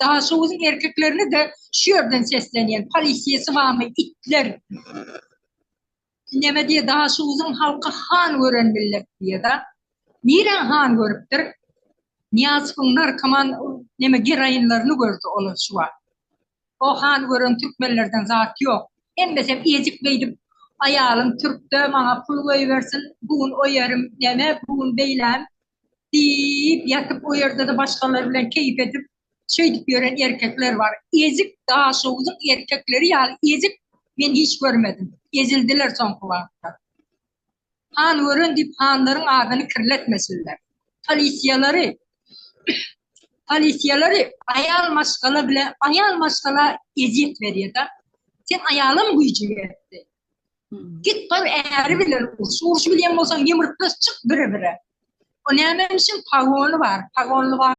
Daha soğuzun erkeklerini de şu yerden sesleniyen polisiyesi var mı itler. Neme diye daha soğuzun halkı han gören millet diye da. Niren han görüptür? Niyazkın narkoman neme gerayinlerini gördü olur şu an. O han gören Türkmenlerden zat yok. Hem mesela ezik beydim ayalım Türk'te bana pul koyuversin, bugün o yarım neme, bugün beylem deyip yatıp o yerde de başkalarıyla keyif edip şey gören erkekler var. Ezik daha soğuzun erkekleri yani ezik ben hiç görmedim. Ezildiler son kulakta. Han görün deyip hanların adını kirletmesinler. Polisiyaları ayal maskala eziyet veriyor da sen ayalım gücü verdi. Git bar eğri bilir ursu bilen olsan yumurtlas çık bire bire. O ne hemen pagonu var. Pagonlu var.